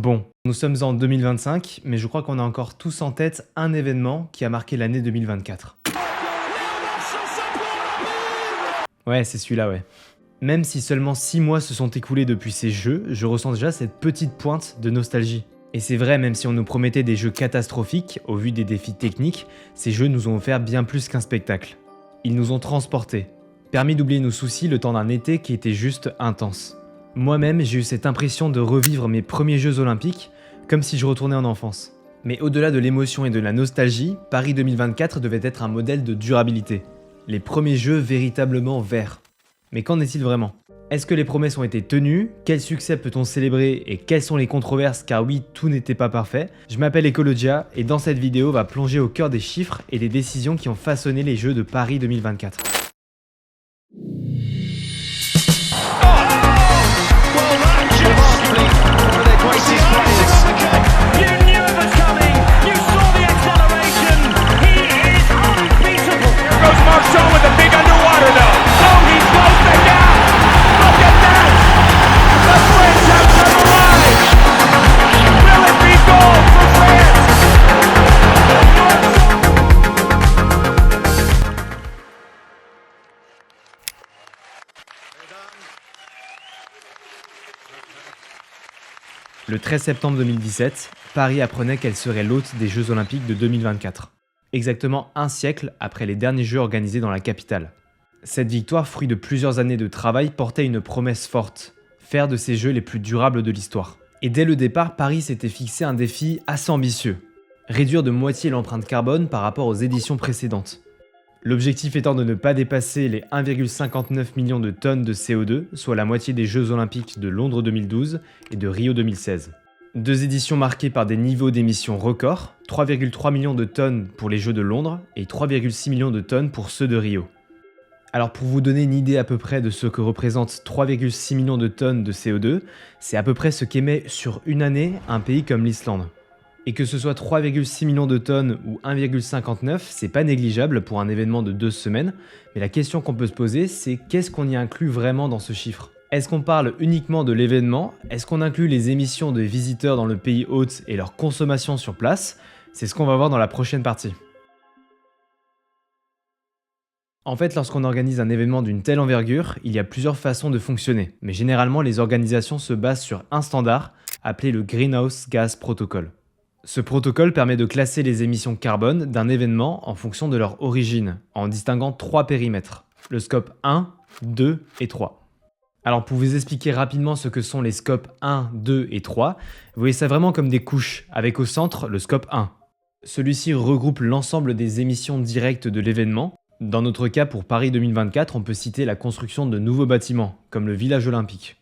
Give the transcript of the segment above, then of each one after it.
Bon, nous sommes en 2025, mais je crois qu'on a encore tous en tête un événement qui a marqué l'année 2024. Ouais, c'est celui-là, ouais. Même si seulement 6 mois se sont écoulés depuis ces jeux, je ressens déjà cette petite pointe de nostalgie. Et c'est vrai, même si on nous promettait des jeux catastrophiques, au vu des défis techniques, ces jeux nous ont offert bien plus qu'un spectacle. Ils nous ont transportés, permis d'oublier nos soucis le temps d'un été qui était juste intense. Moi-même, j'ai eu cette impression de revivre mes premiers Jeux Olympiques, comme si je retournais en enfance. Mais au-delà de l'émotion et de la nostalgie, Paris 2024 devait être un modèle de durabilité. Les premiers Jeux véritablement verts. Mais qu'en est-il vraiment ? Est-ce que les promesses ont été tenues ? Quel succès peut-on célébrer ? Et quelles sont les controverses ? Car oui, tout n'était pas parfait. Je m'appelle Ecologia et dans cette vidéo, on va plonger au cœur des chiffres et des décisions qui ont façonné les Jeux de Paris 2024. Le 13 septembre 2017, Paris apprenait qu'elle serait l'hôte des Jeux Olympiques de 2024. Exactement un siècle après les derniers Jeux organisés dans la capitale. Cette victoire, fruit de plusieurs années de travail, portait une promesse forte, faire de ces Jeux les plus durables de l'histoire. Et dès le départ, Paris s'était fixé un défi assez ambitieux, réduire de moitié l'empreinte carbone par rapport aux éditions précédentes. L'objectif étant de ne pas dépasser les 1,59 million de tonnes de CO2, soit la moitié des Jeux Olympiques de Londres 2012 et de Rio 2016. Deux éditions marquées par des niveaux d'émissions records, 3,3 millions de tonnes pour les Jeux de Londres et 3,6 millions de tonnes pour ceux de Rio. Alors pour vous donner une idée à peu près de ce que représente 3,6 millions de tonnes de CO2, c'est à peu près ce qu'émet sur une année un pays comme l'Islande. Et que ce soit 3,6 millions de tonnes ou 1,59, c'est pas négligeable pour un événement de 2 semaines, mais la question qu'on peut se poser, c'est qu'est-ce qu'on y inclut vraiment dans ce chiffre ? Est-ce qu'on parle uniquement de l'événement ? Est-ce qu'on inclut les émissions de visiteurs dans le pays hôte et leur consommation sur place ? C'est ce qu'on va voir dans la prochaine partie. En fait, lorsqu'on organise un événement d'une telle envergure, il y a plusieurs façons de fonctionner, mais généralement les organisations se basent sur un standard, appelé le Greenhouse Gas Protocol. Ce protocole permet de classer les émissions carbone d'un événement en fonction de leur origine, en distinguant 3 périmètres, le scope 1, 2 et 3. Alors pour vous expliquer rapidement ce que sont les scopes 1, 2 et 3, vous voyez ça vraiment comme des couches, avec au centre le scope 1. Celui-ci regroupe l'ensemble des émissions directes de l'événement. Dans notre cas pour Paris 2024, on peut citer la construction de nouveaux bâtiments, comme le village olympique.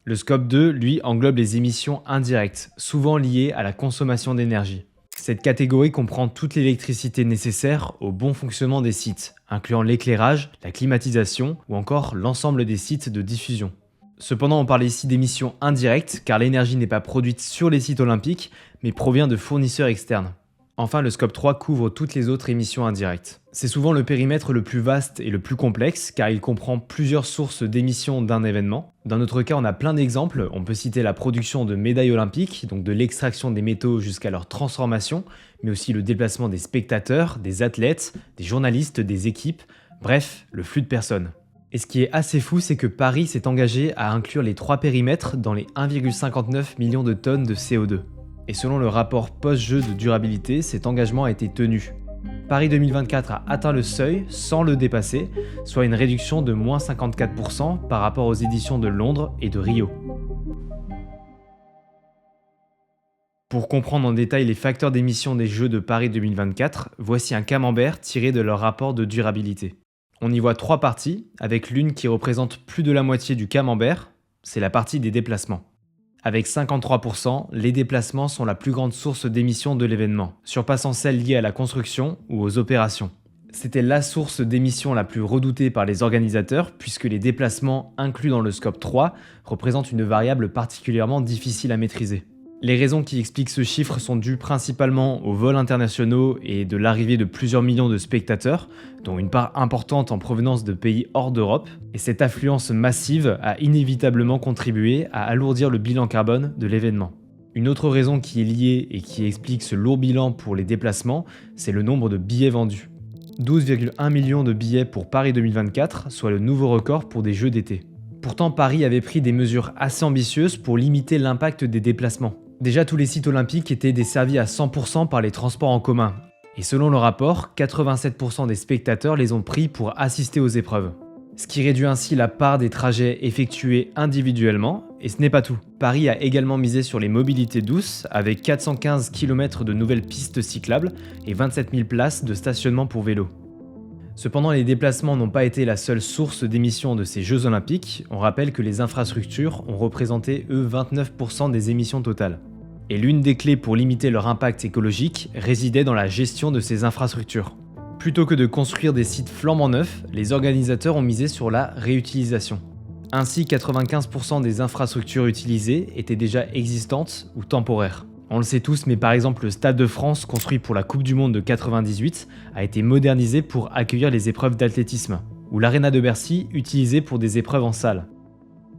Le scope 2, lui, englobe les émissions indirectes, souvent liées à la consommation d'énergie. Cette catégorie comprend toute l'électricité nécessaire au bon fonctionnement des sites, incluant l'éclairage, la climatisation ou encore l'ensemble des sites de diffusion. Cependant, on parle ici d'émissions indirectes car l'énergie n'est pas produite sur les sites olympiques, mais provient de fournisseurs externes. Enfin, le scope 3 couvre toutes les autres émissions indirectes. C'est souvent le périmètre le plus vaste et le plus complexe car il comprend plusieurs sources d'émissions d'un événement. Dans notre cas, on a plein d'exemples. On peut citer la production de médailles olympiques, donc de l'extraction des métaux jusqu'à leur transformation, mais aussi le déplacement des spectateurs, des athlètes, des journalistes, des équipes, bref, le flux de personnes. Et ce qui est assez fou, c'est que Paris s'est engagé à inclure les 3 périmètres dans les 1,59 millions de tonnes de CO2. Et selon le rapport post-jeu de durabilité, cet engagement a été tenu. Paris 2024 a atteint le seuil sans le dépasser, soit une réduction de moins 54% par rapport aux éditions de Londres et de Rio. Pour comprendre en détail les facteurs d'émission des Jeux de Paris 2024, voici un camembert tiré de leur rapport de durabilité. On y voit 3 parties, avec l'une qui représente plus de la moitié du camembert, c'est la partie des déplacements. Avec 53%, les déplacements sont la plus grande source d'émissions de l'événement, surpassant celles liées à la construction ou aux opérations. C'était la source d'émissions la plus redoutée par les organisateurs puisque les déplacements inclus dans le scope 3 représentent une variable particulièrement difficile à maîtriser. Les raisons qui expliquent ce chiffre sont dues principalement aux vols internationaux et de l'arrivée de plusieurs millions de spectateurs, dont une part importante en provenance de pays hors d'Europe, et cette affluence massive a inévitablement contribué à alourdir le bilan carbone de l'événement. Une autre raison qui est liée et qui explique ce lourd bilan pour les déplacements, c'est le nombre de billets vendus. 12,1 millions de billets pour Paris 2024, soit le nouveau record pour des Jeux d'été. Pourtant, Paris avait pris des mesures assez ambitieuses pour limiter l'impact des déplacements. Déjà, tous les sites olympiques étaient desservis à 100% par les transports en commun. Et selon le rapport, 87% des spectateurs les ont pris pour assister aux épreuves. Ce qui réduit ainsi la part des trajets effectués individuellement, et ce n'est pas tout. Paris a également misé sur les mobilités douces, avec 415 km de nouvelles pistes cyclables et 27 000 places de stationnement pour vélos. Cependant, les déplacements n'ont pas été la seule source d'émissions de ces Jeux Olympiques. On rappelle que les infrastructures ont représenté, eux, 29% des émissions totales. Et l'une des clés pour limiter leur impact écologique résidait dans la gestion de ces infrastructures. Plutôt que de construire des sites flambant neufs, les organisateurs ont misé sur la réutilisation. Ainsi, 95% des infrastructures utilisées étaient déjà existantes ou temporaires. On le sait tous, mais par exemple le Stade de France, construit pour la Coupe du Monde de 98, a été modernisé pour accueillir les épreuves d'athlétisme, ou l'Arena de Bercy, utilisée pour des épreuves en salle.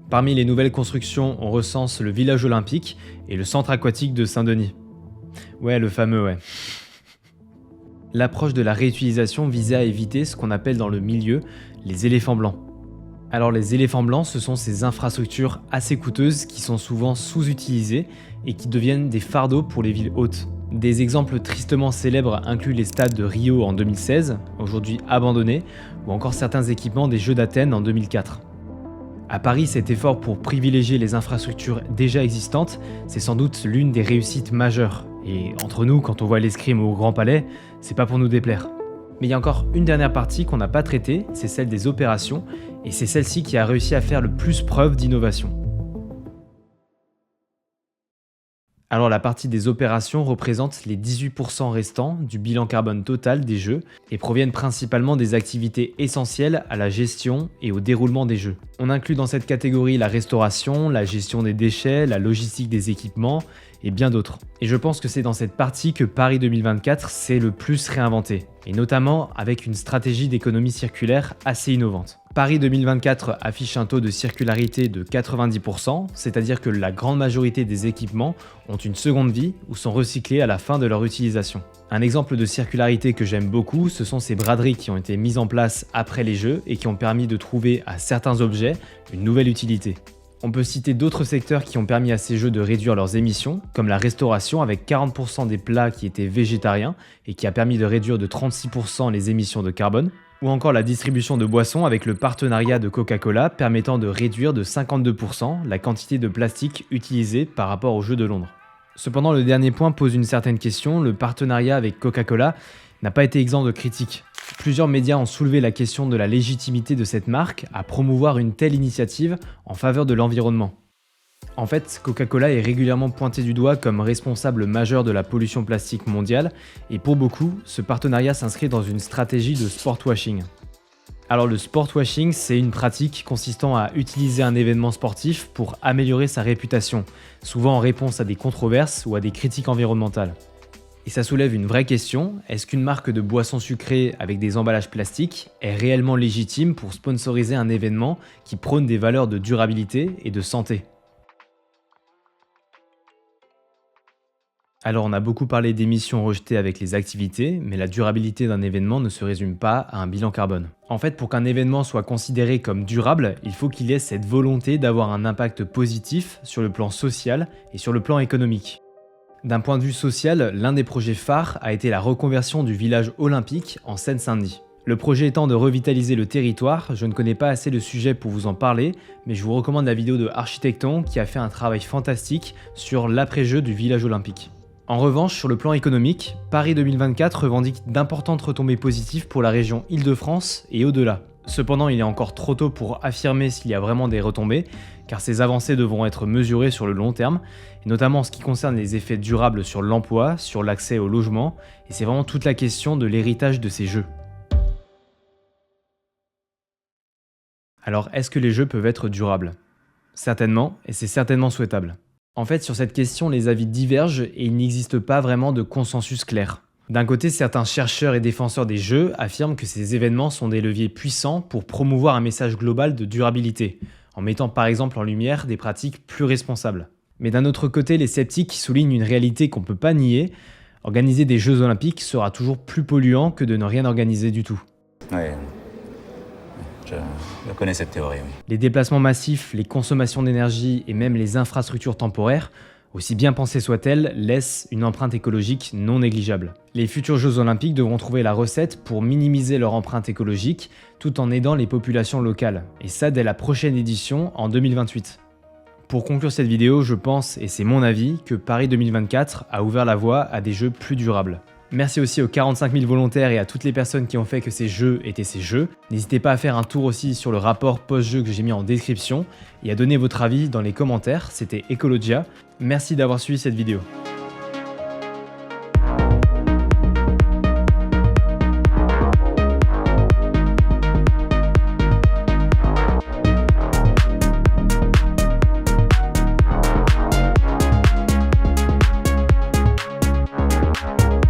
Parmi les nouvelles constructions, on recense le village olympique et le centre aquatique de Saint-Denis. Ouais, le fameux, ouais. L'approche de la réutilisation visait à éviter ce qu'on appelle dans le milieu les éléphants blancs. Alors les éléphants blancs, ce sont ces infrastructures assez coûteuses qui sont souvent sous-utilisées et qui deviennent des fardeaux pour les villes hautes. Des exemples tristement célèbres incluent les stades de Rio en 2016, aujourd'hui abandonnés, ou encore certains équipements des Jeux d'Athènes en 2004. À Paris, cet effort pour privilégier les infrastructures déjà existantes, c'est sans doute l'une des réussites majeures. Et entre nous, quand on voit l'escrime au Grand Palais, c'est pas pour nous déplaire. Mais il y a encore une dernière partie qu'on n'a pas traitée, c'est celle des opérations, et c'est celle-ci qui a réussi à faire le plus preuve d'innovation. Alors la partie des opérations représente les 18% restants du bilan carbone total des Jeux et proviennent principalement des activités essentielles à la gestion et au déroulement des Jeux. On inclut dans cette catégorie la restauration, la gestion des déchets, la logistique des équipements et bien d'autres. Et je pense que c'est dans cette partie que Paris 2024 s'est le plus réinventé, et notamment avec une stratégie d'économie circulaire assez innovante. Paris 2024 affiche un taux de circularité de 90%, c'est-à-dire que la grande majorité des équipements ont une seconde vie ou sont recyclés à la fin de leur utilisation. Un exemple de circularité que j'aime beaucoup, ce sont ces braderies qui ont été mises en place après les Jeux et qui ont permis de trouver à certains objets une nouvelle utilité. On peut citer d'autres secteurs qui ont permis à ces Jeux de réduire leurs émissions, comme la restauration avec 40% des plats qui étaient végétariens et qui a permis de réduire de 36% les émissions de carbone, ou encore la distribution de boissons avec le partenariat de Coca-Cola permettant de réduire de 52% la quantité de plastique utilisée par rapport aux Jeux de Londres. Cependant, le dernier point pose une certaine question, le partenariat avec Coca-Cola n'a pas été exempt de critiques. Plusieurs médias ont soulevé la question de la légitimité de cette marque à promouvoir une telle initiative en faveur de l'environnement. En fait, Coca-Cola est régulièrement pointé du doigt comme responsable majeur de la pollution plastique mondiale, et pour beaucoup, ce partenariat s'inscrit dans une stratégie de sportwashing. Alors le sportwashing, c'est une pratique consistant à utiliser un événement sportif pour améliorer sa réputation, souvent en réponse à des controverses ou à des critiques environnementales. Et ça soulève une vraie question, est-ce qu'une marque de boissons sucrées avec des emballages plastiques est réellement légitime pour sponsoriser un événement qui prône des valeurs de durabilité et de santé ? Alors on a beaucoup parlé d'émissions rejetées avec les activités, mais la durabilité d'un événement ne se résume pas à un bilan carbone. En fait, pour qu'un événement soit considéré comme durable, il faut qu'il ait cette volonté d'avoir un impact positif sur le plan social et sur le plan économique. D'un point de vue social, l'un des projets phares a été la reconversion du village olympique en Seine-Saint-Denis. Le projet étant de revitaliser le territoire, je ne connais pas assez le sujet pour vous en parler, mais je vous recommande la vidéo de Architecton qui a fait un travail fantastique sur l'après-jeu du village olympique. En revanche, sur le plan économique, Paris 2024 revendique d'importantes retombées positives pour la région Île-de-France et au-delà. Cependant, il est encore trop tôt pour affirmer s'il y a vraiment des retombées, car ces avancées devront être mesurées sur le long terme, et notamment en ce qui concerne les effets durables sur l'emploi, sur l'accès au logement, et c'est vraiment toute la question de l'héritage de ces Jeux. Alors, est-ce que les Jeux peuvent être durables ? Certainement, et c'est certainement souhaitable. En fait, sur cette question, les avis divergent et il n'existe pas vraiment de consensus clair. D'un côté, certains chercheurs et défenseurs des Jeux affirment que ces événements sont des leviers puissants pour promouvoir un message global de durabilité, en mettant par exemple en lumière des pratiques plus responsables. Mais d'un autre côté, les sceptiques soulignent une réalité qu'on ne peut pas nier. Organiser des Jeux Olympiques sera toujours plus polluant que de ne rien organiser du tout. Ouais, je connais cette théorie, oui. Les déplacements massifs, les consommations d'énergie et même les infrastructures temporaires, aussi bien pensées soient-elles, laissent une empreinte écologique non négligeable. Les futurs Jeux Olympiques devront trouver la recette pour minimiser leur empreinte écologique tout en aidant les populations locales, et ça dès la prochaine édition en 2028. Pour conclure cette vidéo, je pense, et c'est mon avis, que Paris 2024 a ouvert la voie à des jeux plus durables. Merci aussi aux 45 000 volontaires et à toutes les personnes qui ont fait que ces jeux étaient ces jeux. N'hésitez pas à faire un tour aussi sur le rapport post-jeu que j'ai mis en description et à donner votre avis dans les commentaires. C'était Ecologia. Merci d'avoir suivi cette vidéo.